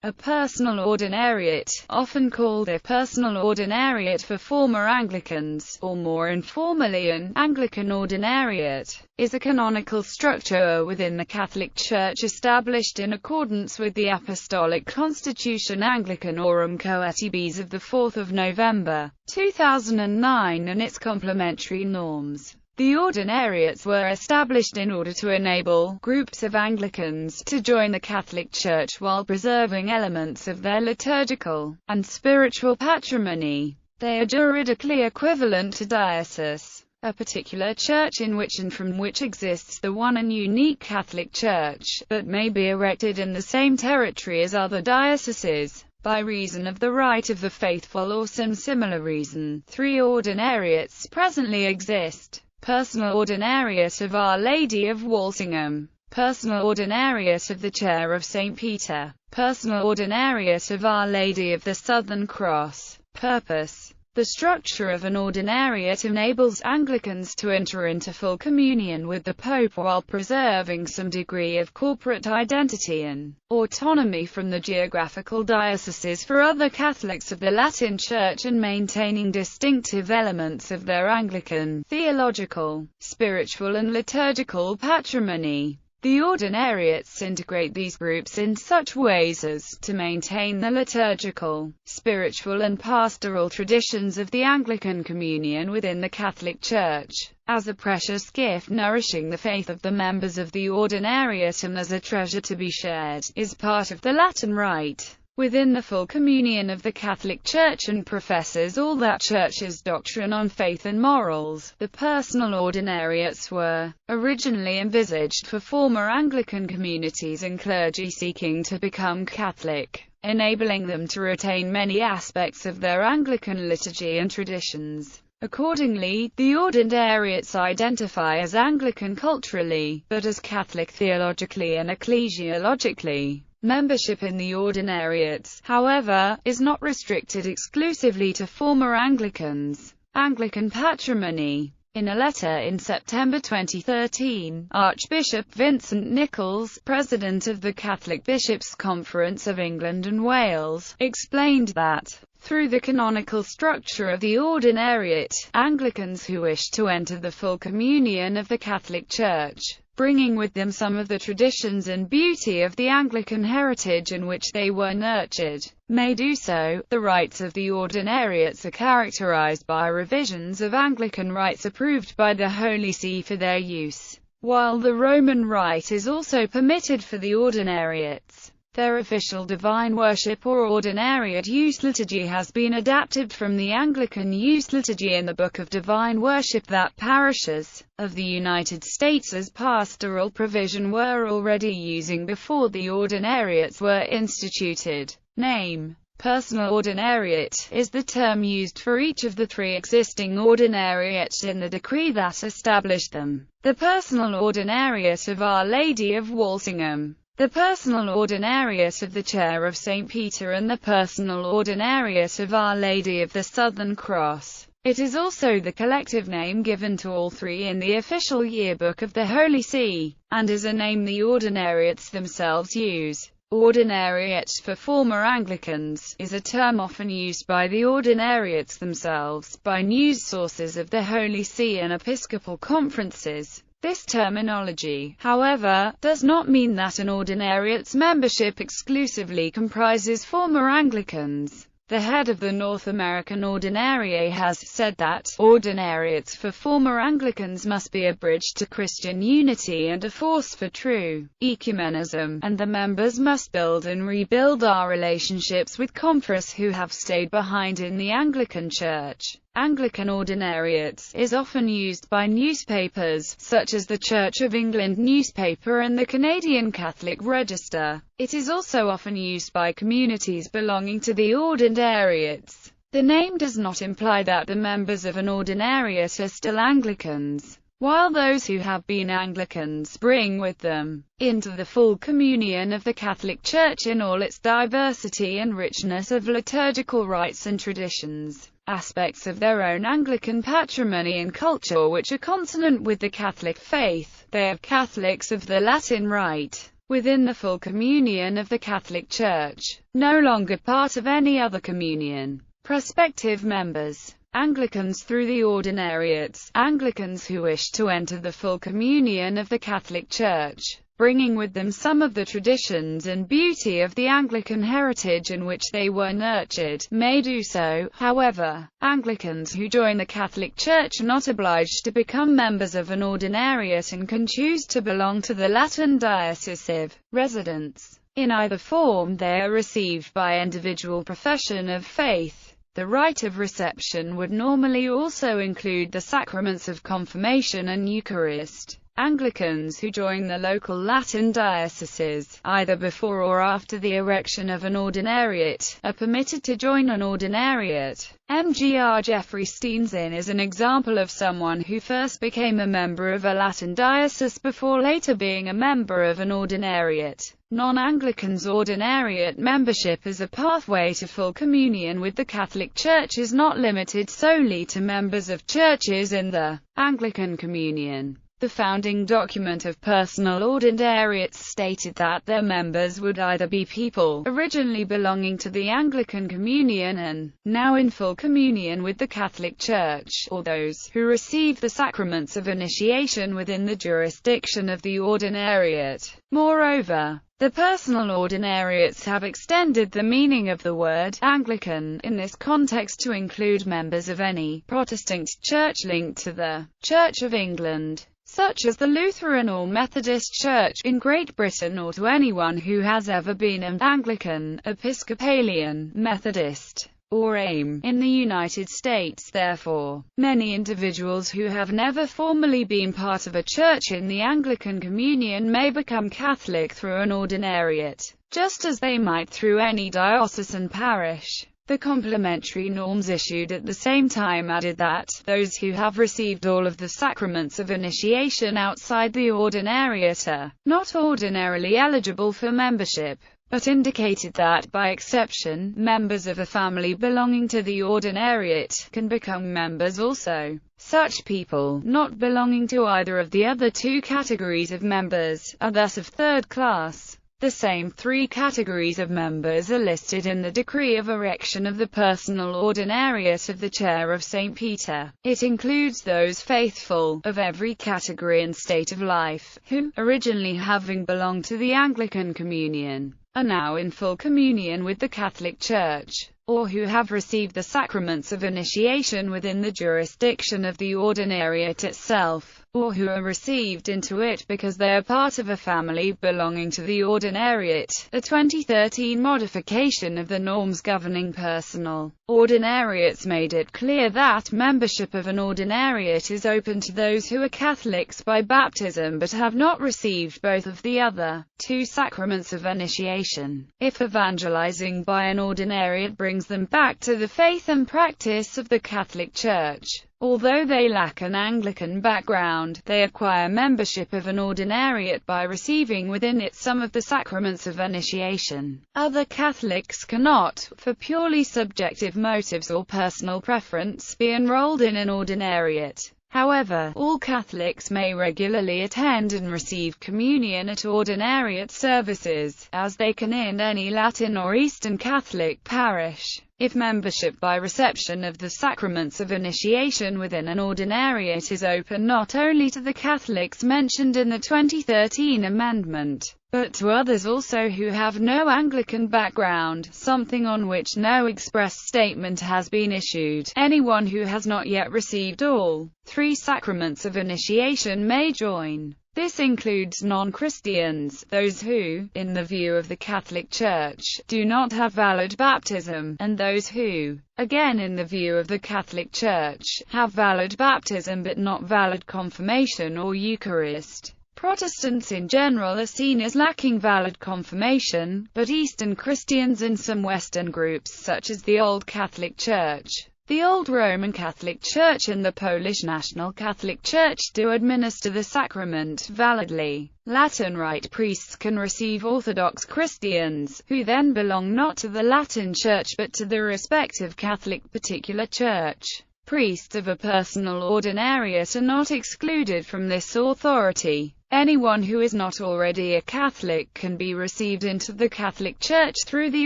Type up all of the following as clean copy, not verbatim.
A personal ordinariate, often called a personal ordinariate for former Anglicans, or more informally an Anglican ordinariate, is a canonical structure within the Catholic Church established in accordance with the Apostolic Constitution Anglicanorum Coetibus of 4 November, 2009 and its complementary norms. The ordinariates were established in order to enable groups of Anglicans to join the Catholic Church while preserving elements of their liturgical and spiritual patrimony. They are juridically equivalent to diocese, a particular church in which and from which exists the one and unique Catholic Church, but may be erected in the same territory as other dioceses, by reason of the right of the faithful or some similar reason. 3 ordinariates presently exist. Personal Ordinariate of Our Lady of Walsingham, Personal Ordinariate of the Chair of St. Peter, Personal Ordinariate of Our Lady of the Southern Cross. Purpose: the structure of an ordinariate enables Anglicans to enter into full communion with the Pope while preserving some degree of corporate identity and autonomy from the geographical dioceses for other Catholics of the Latin Church and maintaining distinctive elements of their Anglican, theological, spiritual and liturgical patrimony. The ordinariates integrate these groups in such ways as to maintain the liturgical, spiritual and pastoral traditions of the Anglican communion within the Catholic Church, as a precious gift nourishing the faith of the members of the ordinariate and as a treasure to be shared, is part of the Latin Rite within the full communion of the Catholic Church and professes all that Church's doctrine on faith and morals. The personal ordinariates were originally envisaged for former Anglican communities and clergy seeking to become Catholic, enabling them to retain many aspects of their Anglican liturgy and traditions. Accordingly, the ordinariates identify as Anglican culturally, but as Catholic theologically and ecclesiologically. Membership in the ordinariates, however, is not restricted exclusively to former Anglicans. Anglican patrimony. In a letter in September 2013, Archbishop Vincent Nichols, president of the Catholic Bishops' Conference of England and Wales, explained that, through the canonical structure of the ordinariate, Anglicans who wish to enter the full communion of the Catholic Church, bringing with them some of the traditions and beauty of the Anglican heritage in which they were nurtured, may do so. The rites of the ordinariates are characterized by revisions of Anglican rites approved by the Holy See for their use, while the Roman Rite is also permitted for the ordinariates. Their official divine worship or ordinariate use liturgy has been adapted from the Anglican use liturgy in the Book of Divine Worship that parishes of the United States as pastoral provision were already using before the ordinariates were instituted. Name: personal ordinariate is the term used for each of the 3 existing ordinariates in the decree that established them. The Personal Ordinariate of Our Lady of Walsingham, the Personal Ordinariate of the Chair of St. Peter and the Personal Ordinariate of Our Lady of the Southern Cross. It is also the collective name given to all 3 in the official yearbook of the Holy See, and is a name the ordinariates themselves use. Ordinariate, for former Anglicans, is a term often used by the ordinariates themselves, by news sources of the Holy See and episcopal conferences. This terminology, however, does not mean that an ordinariate's membership exclusively comprises former Anglicans. The head of the North American Ordinariate has said that ordinariates for former Anglicans must be a bridge to Christian unity and a force for true ecumenism, and the members must build and rebuild our relationships with converts who have stayed behind in the Anglican Church. Anglican ordinariates is often used by newspapers, such as the Church of England newspaper and the Canadian Catholic Register. It is also often used by communities belonging to the ordinariates. The name does not imply that the members of an ordinariate are still Anglicans, while those who have been Anglicans bring with them, into the full communion of the Catholic Church in all its diversity and richness of liturgical rites and traditions, aspects of their own Anglican patrimony and culture which are consonant with the Catholic faith. They are Catholics of the Latin Rite, within the full communion of the Catholic Church, no longer part of any other communion. Prospective members: Anglicans through the ordinariates, Anglicans who wish to enter the full communion of the Catholic Church, bringing with them some of the traditions and beauty of the Anglican heritage in which they were nurtured, may do so. However, Anglicans who join the Catholic Church are not obliged to become members of an ordinariate and can choose to belong to the Latin diocese of residence. In either form they are received by individual profession of faith. The rite of reception would normally also include the sacraments of confirmation and Eucharist. Anglicans who join the local Latin dioceses, either before or after the erection of an ordinariate, are permitted to join an ordinariate. Mgr. Jeffrey Steenson is an example of someone who first became a member of a Latin diocese before later being a member of an ordinariate. Non-Anglicans' ordinariate membership as a pathway to full communion with the Catholic Church is not limited solely to members of churches in the Anglican Communion. The founding document of personal ordinariates stated that their members would either be people originally belonging to the Anglican Communion and now in full communion with the Catholic Church, or those who received the sacraments of initiation within the jurisdiction of the ordinariate. Moreover, the personal ordinariates have extended the meaning of the word Anglican in this context to include members of any Protestant church linked to the Church of England, such as the Lutheran or Methodist Church in Great Britain, or to anyone who has ever been an Anglican, Episcopalian, Methodist, or AME in the United States. Therefore, many individuals who have never formally been part of a church in the Anglican Communion may become Catholic through an ordinariate, just as they might through any diocesan parish. The complementary norms issued at the same time added that those who have received all of the sacraments of initiation outside the ordinariate are not ordinarily eligible for membership, but indicated that, by exception, members of a family belonging to the ordinariate can become members also. Such people, not belonging to either of the other two categories of members, are thus of third class. The same three categories of members are listed in the decree of erection of the personal ordinariate of the Chair of St. Peter. It includes those faithful, of every category and state of life, who, originally having belonged to the Anglican Communion, are now in full communion with the Catholic Church, or who have received the sacraments of initiation within the jurisdiction of the ordinariate itself, or who are received into it because they are part of a family belonging to the ordinariate. A 2013 modification of the norms governing personal ordinariates made it clear that membership of an ordinariate is open to those who are Catholics by baptism but have not received both of the other two sacraments of initiation. If evangelizing by an ordinariate brings them back to the faith and practice of the Catholic Church, although they lack an Anglican background, they acquire membership of an ordinariate by receiving within it some of the sacraments of initiation. Other Catholics cannot, for purely subjective motives or personal preference, be enrolled in an ordinariate. However, all Catholics may regularly attend and receive communion at ordinariate services, as they can in any Latin or Eastern Catholic parish. If membership by reception of the sacraments of initiation within an ordinariate is open not only to the Catholics mentioned in the 2013 amendment, but to others also who have no Anglican background, something on which no express statement has been issued, anyone who has not yet received all three sacraments of initiation may join. This includes non-Christians, those who, in the view of the Catholic Church, do not have valid baptism, and those who, again in the view of the Catholic Church, have valid baptism but not valid confirmation or Eucharist. Protestants in general are seen as lacking valid confirmation, but Eastern Christians and some Western groups such as the Old Catholic Church, the Old Roman Catholic Church and the Polish National Catholic Church do administer the sacrament validly. Latin Rite priests can receive Orthodox Christians, who then belong not to the Latin Church but to the respective Catholic particular church. Priests of a personal ordinariate are not excluded from this authority. Anyone who is not already a Catholic can be received into the Catholic Church through the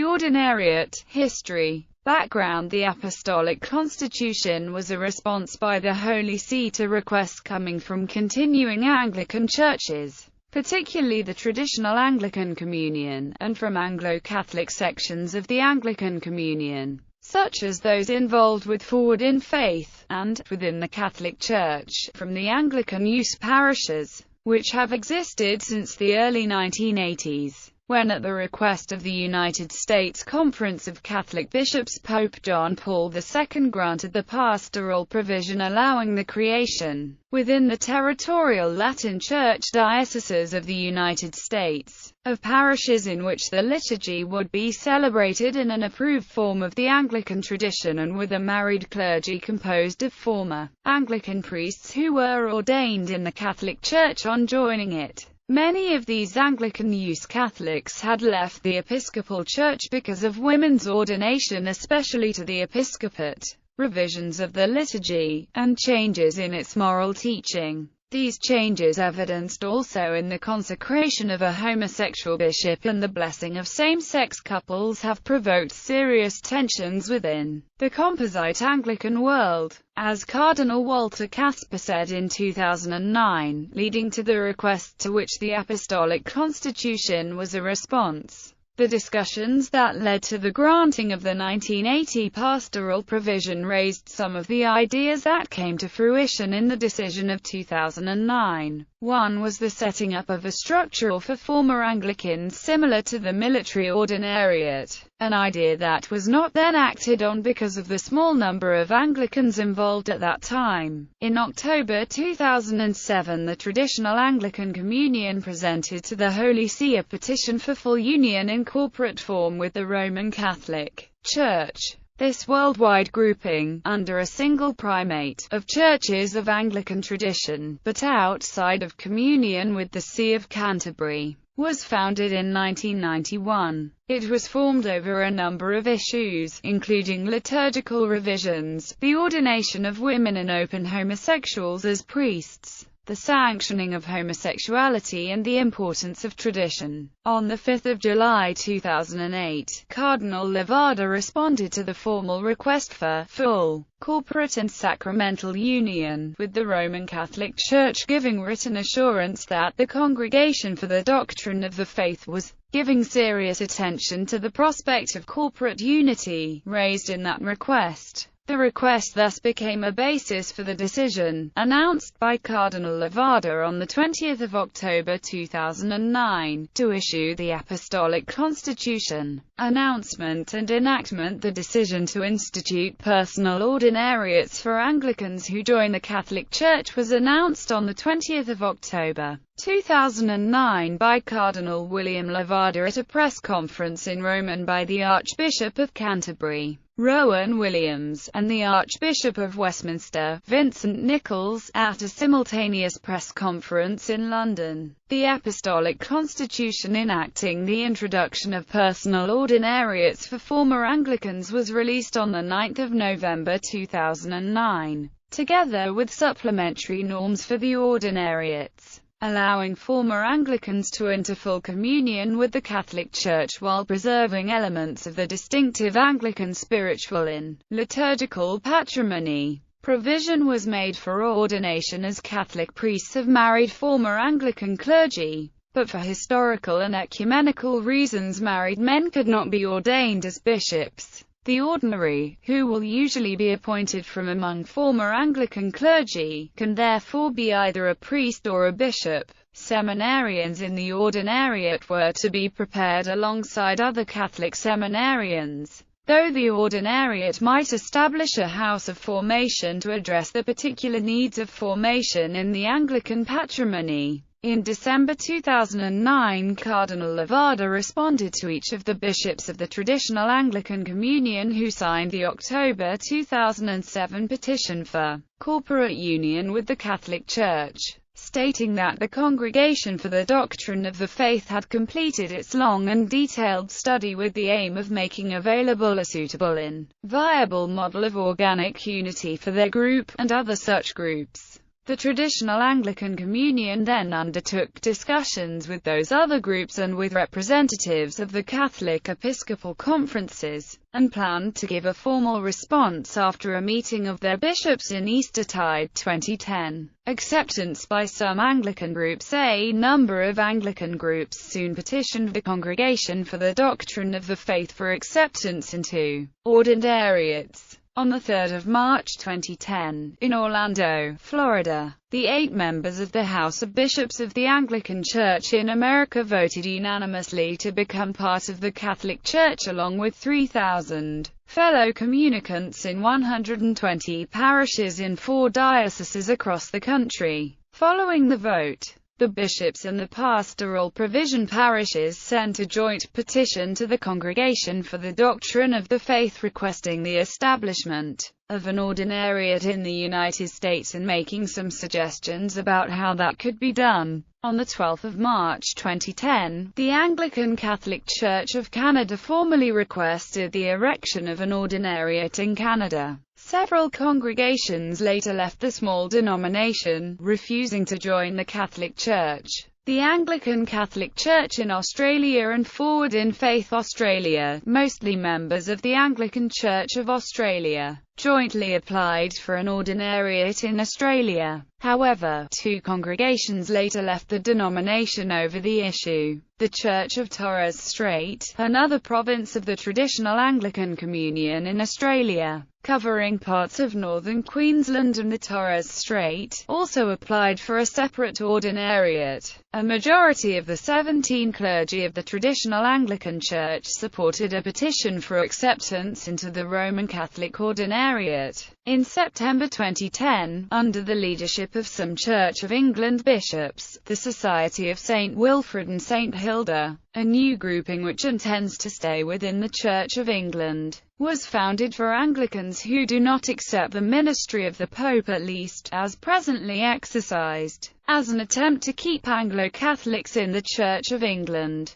ordinariate. History. Background: the Apostolic Constitution was a response by the Holy See to requests coming from continuing Anglican churches, particularly the traditional Anglican Communion, and from Anglo-Catholic sections of the Anglican Communion, such as those involved with Forward in Faith, and, within the Catholic Church, from the Anglican use parishes, which have existed since the early 1980s, when at the request of the United States Conference of Catholic Bishops, Pope John Paul II granted the pastoral provision allowing the creation, within the territorial Latin Church dioceses of the United States, of parishes in which the liturgy would be celebrated in an approved form of the Anglican tradition and with a married clergy composed of former Anglican priests who were ordained in the Catholic Church on joining it. Many of these Anglican-use Catholics had left the Episcopal Church because of women's ordination, especially to the episcopate, revisions of the liturgy, and changes in its moral teaching. These changes evidenced also in the consecration of a homosexual bishop and the blessing of same-sex couples have provoked serious tensions within the composite Anglican world, as Cardinal Walter Casper said in 2009, leading to the request to which the Apostolic Constitution was a response. The discussions that led to the granting of the 1980 pastoral provision raised some of the ideas that came to fruition in the decision of 2009. One was the setting up of a structure for former Anglicans similar to the military ordinariate, an idea that was not then acted on because of the small number of Anglicans involved at that time. In October 2007, the traditional Anglican Communion presented to the Holy See a petition for full union in corporate form with the Roman Catholic Church. This worldwide grouping, under a single primate, of churches of Anglican tradition, but outside of communion with the See of Canterbury, was founded in 1991. It was formed over a number of issues, including liturgical revisions, the ordination of women and open homosexuals as priests, the sanctioning of homosexuality and the importance of tradition. On 5 July 2008, Cardinal Levada responded to the formal request for full, corporate and sacramental union with the Roman Catholic Church, giving written assurance that the Congregation for the Doctrine of the Faith was giving serious attention to the prospect of corporate unity raised in that request. The request thus became a basis for the decision, announced by Cardinal Levada on 20 October 2009, to issue the Apostolic Constitution. Announcement and enactment: the decision to institute personal ordinariates for Anglicans who join the Catholic Church was announced on 20 October 2009 by Cardinal William Levada at a press conference in Rome and by the Archbishop of Canterbury, Rowan Williams, and the Archbishop of Westminster, Vincent Nichols, at a simultaneous press conference in London. The Apostolic Constitution enacting the introduction of personal ordinariates for former Anglicans was released on 9 November 2009, together with supplementary norms for the ordinariates, allowing former Anglicans to enter full communion with the Catholic Church while preserving elements of the distinctive Anglican spiritual and liturgical patrimony. Provision was made for ordination as Catholic priests of married former Anglican clergy, but for historical and ecumenical reasons married men could not be ordained as bishops. The ordinary, who will usually be appointed from among former Anglican clergy, can therefore be either a priest or a bishop. Seminarians in the ordinariate were to be prepared alongside other Catholic seminarians, though the ordinariate might establish a house of formation to address the particular needs of formation in the Anglican patrimony. In December 2009, Cardinal Levada responded to each of the bishops of the traditional Anglican Communion who signed the October 2007 petition for corporate union with the Catholic Church, stating that the Congregation for the Doctrine of the Faith had completed its long and detailed study with the aim of making available a suitable and viable model of organic unity for their group, and other such groups. The traditional Anglican Communion then undertook discussions with those other groups and with representatives of the Catholic Episcopal conferences, and planned to give a formal response after a meeting of their bishops in Eastertide 2010. Acceptance by some Anglican groups. A number of Anglican groups soon petitioned the Congregation for the Doctrine of the Faith for acceptance into ordinariates. On 3 March 2010, in Orlando, Florida, the 8 members of the House of Bishops of the Anglican Church in America voted unanimously to become part of the Catholic Church along with 3,000 fellow communicants in 120 parishes in 4 dioceses across the country. Following the vote, the bishops and the pastoral provision parishes sent a joint petition to the Congregation for the Doctrine of the Faith requesting the establishment of an ordinariate in the United States and making some suggestions about how that could be done. On 12 March 2010, the Anglican Catholic Church of Canada formally requested the erection of an ordinariate in Canada. Several congregations later left the small denomination, refusing to join the Catholic Church. The Anglican Catholic Church in Australia and Forward in Faith Australia, mostly members of the Anglican Church of Australia, jointly applied for an ordinariate in Australia. However, 2 congregations later left the denomination over the issue. The Church of Torres Strait, another province of the traditional Anglican Communion in Australia, covering parts of northern Queensland and the Torres Strait, also applied for a separate ordinariate. A majority of the 17 clergy of the traditional Anglican Church supported a petition for acceptance into the Roman Catholic ordinariate. In September 2010, under the leadership of some Church of England bishops, the Society of St. Wilfrid and St. Hilda, a new grouping which intends to stay within the Church of England, was founded for Anglicans who do not accept the ministry of the Pope, at least as presently exercised, as an attempt to keep Anglo-Catholics in the Church of England.